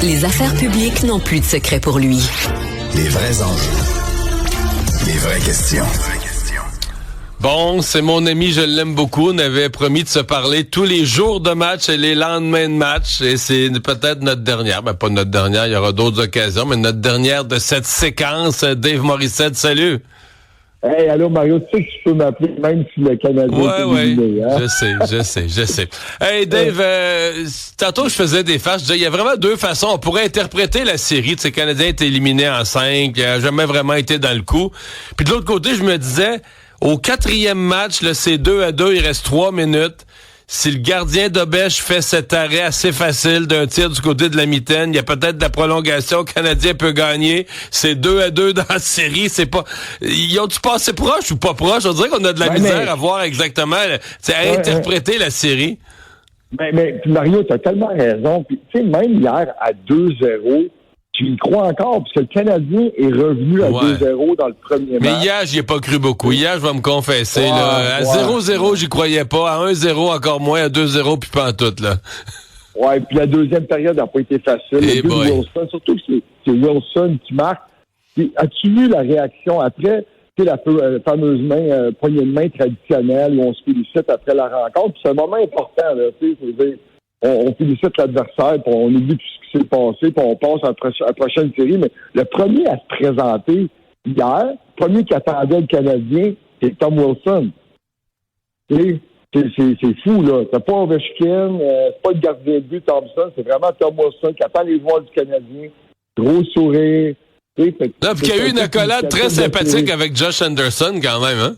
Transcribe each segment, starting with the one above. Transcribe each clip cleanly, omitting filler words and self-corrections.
Les affaires publiques n'ont plus de secret pour lui. Les vrais enjeux. Les vraies questions. Bon, c'est mon ami, je l'aime beaucoup. On avait promis de se parler tous les jours de match et les lendemains de match. Et c'est peut-être notre dernière. Ben, pas notre dernière, il y aura d'autres occasions, mais notre dernière de cette séquence. Dave Morissette, salut. Hey, allô Mario, tu sais que tu peux m'appeler même si le Canadien est éliminé, hein? Je sais. Hey Dave, tantôt je faisais des faces, je disais, il y a vraiment deux façons. On pourrait interpréter la série, tu sais, le Canadien est éliminé en 5, il a jamais vraiment été dans le coup. Puis de l'autre côté, je me disais, au 4e match, là, c'est 2-2, il reste 3 minutes. Si le gardien d'Obèche fait cet arrêt assez facile d'un tir du côté de la mitaine, il y a peut-être de la prolongation, le Canadien peut gagner. C'est 2-2 dans la série. C'est pas. Ils ont-tu passé proche ou pas proche? On dirait qu'on a de la misère à voir exactement, à interpréter la série. Mais Mario, t'as tellement raison. Puis, tu sais, même hier, à 2-0, tu y crois encore, parce que le Canadien est revenu à 2-0 dans le premier match. Mais hier, j'y ai pas cru beaucoup. Hier, je vais me confesser. À 0-0, j'y croyais pas. À 1-0, encore moins. À 2-0, puis pas en tout, là. Ouais, puis la deuxième période n'a pas été facile. Le but de Wilson, surtout que c'est Wilson qui marque. Puis, as-tu vu la réaction après, tu sais, la fameuse poignée de main traditionnelle où on se félicite après la rencontre? Puis c'est un moment important, là, tu sais, on félicite l'adversaire, puis on oublie tout ce qui s'est passé, puis on passe à la prochaine série. Mais le premier à se présenter hier, le premier qui attendait le Canadien, c'est Tom Wilson. C'est fou, là. C'est pas Ovechkin, c'est pas le gardien de but Thompson, c'est vraiment Tom Wilson qui attend les joueurs du Canadien. Gros sourire. Là, puis il y a eu une accolade très sympathique avec Josh Anderson, quand même, hein?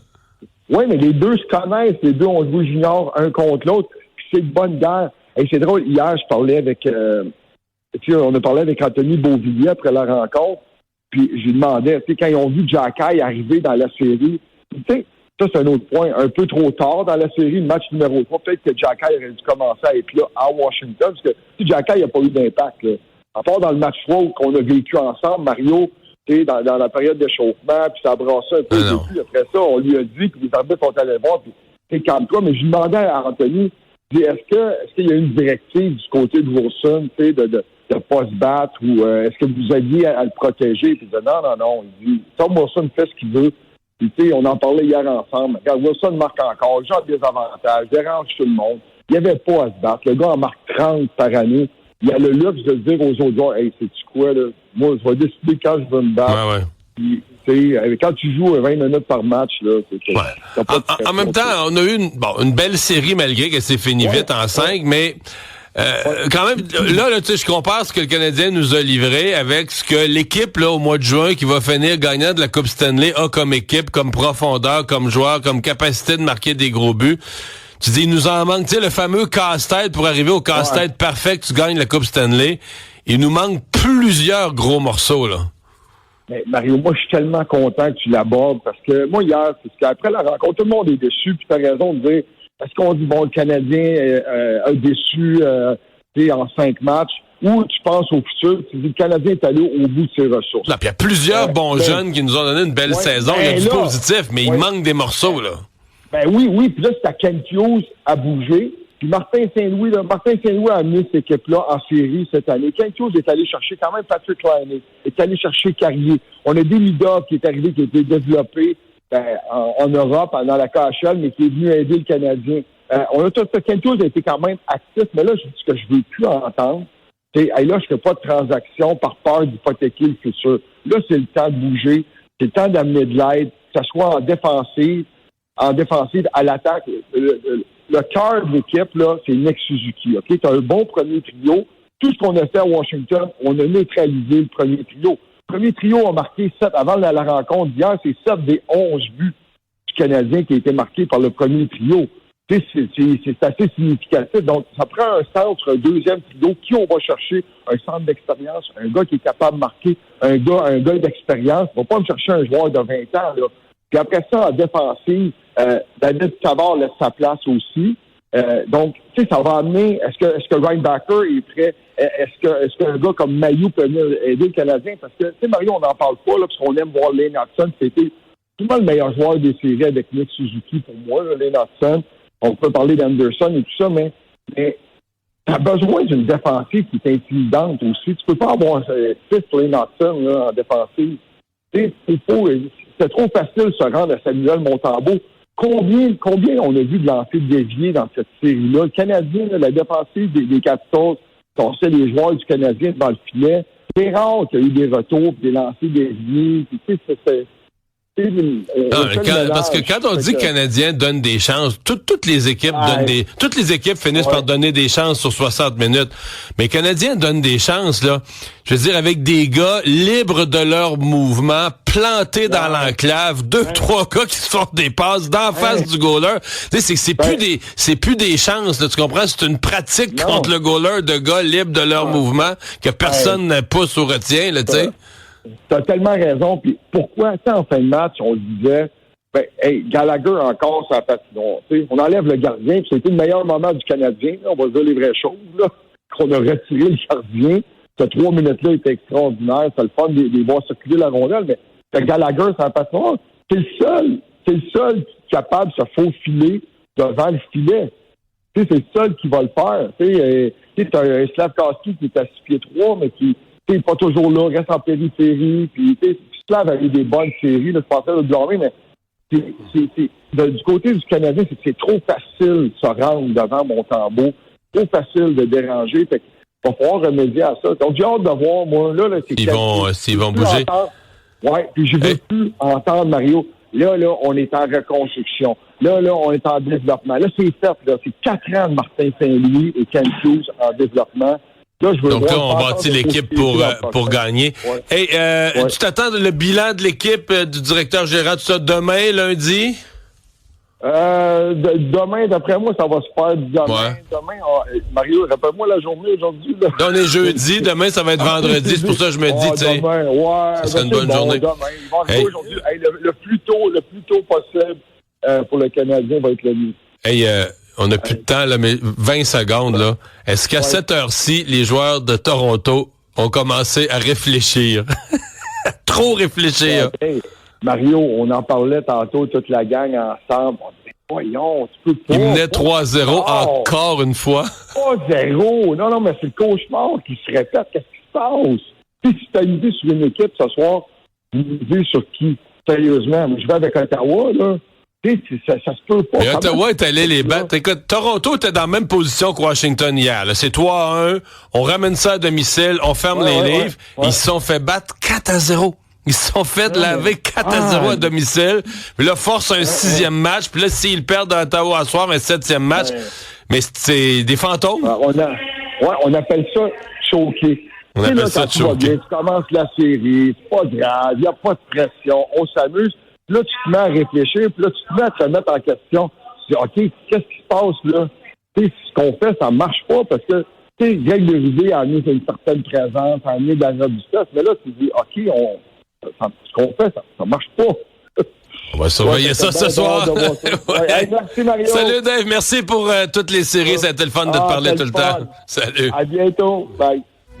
Oui, mais les deux se connaissent. Les deux ont joué junior un contre l'autre. Puis c'est une bonne guerre. Hey, c'est drôle, hier, je parlais avec... on a parlé avec Anthony Beauvillier après la rencontre, puis je lui demandais, tu sais, quand ils ont vu Jacky arriver dans la série, tu sais, ça, c'est un autre point, un peu trop tard dans la série, le match numéro 3, peut-être que Jacky aurait dû commencer à être là à Washington, parce que si Jacky n'a pas eu d'impact, là, à part dans le match 3 qu'on a vécu ensemble, Mario, tu sais, dans la période d'échauffement, puis ça a brassé un peu, puis après ça, on lui a dit, puis les arbitres sont allés voir, puis tu sais, calme-toi, mais je lui demandais à Anthony, est-ce qu'il y a une directive du côté de Wilson, tu sais, de pas se battre, ou est-ce que vous aviez à le protéger? Puis il dit non. Il dit, Tom Wilson fait ce qu'il veut. Puis tu sais, on en parlait hier ensemble. Regarde, Wilson marque encore, il a des avantages, dérange tout le monde. Il n'y avait pas à se battre. Le gars en marque 30 par année. Il a le luxe de dire aux autres joueurs, hey, sais-tu quoi, là? Moi, je vais décider quand je veux me battre. Ouais. Puis, quand tu joues 20 minutes par match, là, en même temps, on a eu une belle série malgré que c'est fini vite en 5, mais quand même, là, tu sais, je compare ce que le Canadien nous a livré avec ce que l'équipe, là, au mois de juin, qui va finir gagnant de la Coupe Stanley, a comme équipe, comme profondeur, comme joueur, comme capacité de marquer des gros buts. Tu dis, il nous en manque, tu sais, le fameux casse-tête pour arriver au casse-tête parfait que tu gagnes la Coupe Stanley. Il nous manque plusieurs gros morceaux, là. Mais Mario, moi, je suis tellement content que tu l'abordes parce que moi, hier, c'est qu'après la rencontre, tout le monde est déçu, puis tu as raison de dire, est-ce qu'on dit, bon, le Canadien a déçu en 5 matchs, ou tu penses au futur, tu dis, le Canadien est allé au bout de ses ressources. Non, puis il y a plusieurs bons jeunes qui nous ont donné une belle saison, il y a du positif, mais il manque des morceaux, là. Ben oui, puis là, c'est à Kent Hughes à bouger. Puis Martin Saint-Louis a amené cette équipe-là en série cette année. Kent Hughes est allé chercher quand même Patrick Laine, est allé chercher Carrier. On a Demidov qui est arrivé, qui a été développé en Europe, dans la KHL, mais qui est venu aider le Canadien. Kent Hughes a été quand même actif, mais là, ce que je veux plus entendre, c'est hey, là, je fais pas de transaction par peur d'hypothéquer le futur. Là, c'est le temps de bouger, c'est le temps d'amener de l'aide, que ce soit en défensive, à l'attaque. Le cœur de l'équipe, là, c'est Nick Suzuki. OK? Tu as un bon premier trio. Tout ce qu'on a fait à Washington, on a neutralisé le premier trio. Le premier trio a marqué 7 avant la rencontre d'hier. C'est 7 des 11 buts du Canadien qui a été marqués par le premier trio. C'est assez significatif. Donc, ça prend un centre, un deuxième trio. Qui on va chercher? Un centre d'expérience, un gars qui est capable de marquer, un gars d'expérience. On va pas me chercher un joueur de 20 ans, là. Puis après ça, en défensive, David Savard laisse sa place aussi. Donc, tu sais, ça va amener... Est-ce que Ryan Backer est prêt? Est-ce qu'un gars comme Mailloux peut venir aider le Canadien? Parce que, tu sais, Mario, on n'en parle pas, là, parce qu'on aime voir Lane Hudson. C'était tout le meilleur joueur des séries avec Nick Suzuki pour moi, là, Lane Hudson. On peut parler d'Anderson et tout ça, mais t'as besoin d'une défensive qui est intimidante aussi. Tu peux pas avoir Tristan Knoxon là, en défensive. C'est trop facile de se rendre à Samuel Montembeault. Combien on a vu de lancers déviés dans cette série-là? Le Canadien, là, la défensive des Capitals, on sait les joueurs du Canadien devant le filet. C'est rare qu'il y a eu des retours, des lancers déviés. Parce que quand on dit que le Canadien donne des chances, toutes les équipes toutes les équipes finissent par donner des chances sur 60 minutes. Mais les Canadiens donnent des chances, là. Je veux dire, avec des gars libres de leur mouvement, plantés dans l'enclave, trois gars qui se font des passes d'en face du goaler. Tu sais, c'est plus des chances, là, tu comprends? C'est une pratique contre le goaler de gars libres de leur mouvement que personne ne pousse ou retient, là, tu sais. T'as tellement raison. Puis pourquoi, en fin de match, on se disait, Gallagher encore sur la patinoire. On enlève le gardien, puis c'était le meilleur moment du Canadien. Là, on va dire les vraies choses, là, qu'on a retiré le gardien. Ces 3 minutes-là étaient extraordinaires. C'est le fun de voir circuler la rondelle, mais t'as Gallagher sur la patinoire. C'est le seul capable de se faufiler devant le filet. C'est le seul qui va le faire. T'as un Slavkovski qui est à 6 pieds 3, mais qui n'est pas toujours là, reste en périphérie. Puis, Slav a eu des bonnes séries, là, je pensais de le blâmer, mais du côté du Canadien, c'est trop facile de se rendre devant Montembeault, trop facile de déranger. Fait qu'il va falloir remédier à ça. Donc, j'ai hâte de voir, moi, là, s'ils vont bouger. Oui, puis je veux plus entendre Mario. Là, on est en reconstruction. Là, on est en développement. Là, c'est fait, là. C'est 4 ans de Martin Saint-Louis et Ken Hughes en développement. Là, donc là, on bâtit l'équipe pour gagner. Ouais. Hey, tu t'attends le bilan de l'équipe du directeur général, tout ça, demain, lundi? Demain, d'après moi, ça va se faire demain. Ouais. Demain, Mario, rappelle-moi la journée aujourd'hui. Là. On est jeudi, demain, ça va être vendredi. C'est pour ça que je me dis, tu sais. Demain, ça serait une bonne journée. Demain. Ils vont jouer aujourd'hui. Le plus tôt possible pour le Canadien va être le mieux. Hey, on n'a plus de temps, là, mais 20 secondes, là. Est-ce qu'à cette heure-ci, les joueurs de Toronto ont commencé à réfléchir? Trop réfléchir. Hey, Mario, on en parlait tantôt, toute la gang ensemble. On disait, voyons, tu peux pas. Il menait 3-0 encore une fois. 3-0. Non, mais c'est le cauchemar qui se répète. Qu'est-ce qui se passe? Si tu as une idée sur une équipe ce soir, une idée sur qui? Sérieusement, je vais avec Ottawa, là. Ça se peut pas. Mais Ottawa est allé les battre. Écoute, Toronto était dans la même position que Washington hier. Là. C'est 3-1. On ramène ça à domicile. On ferme les livres. Ouais. Ils se sont fait battre 4-0. Ils se sont fait laver 4-0 à domicile. Puis là, force un 6e match. Puis là, s'ils perdent à Ottawa à soir, un 7e match. Mais c'est des fantômes. On appelle ça choquer. On appelle ça choquer. Tu commences la série. C'est pas grave. Il n'y a pas de pression. On s'amuse. Là, tu te mets à réfléchir, puis là, tu te mets à te remettre en question. Tu dis, OK, qu'est-ce qui se passe là? Tu sais, ce qu'on fait, ça marche pas parce que, tu sais, Greg Berube a amené une certaine présence, a amené de la robustesse, mais là, tu dis, OK, ce qu'on fait, ça marche pas. On va surveiller ça ce soir. Hey, merci, Mario. Salut, Dave. Merci pour toutes les séries. Ça a été le fun de te parler tout le temps. Salut. À bientôt. Bye.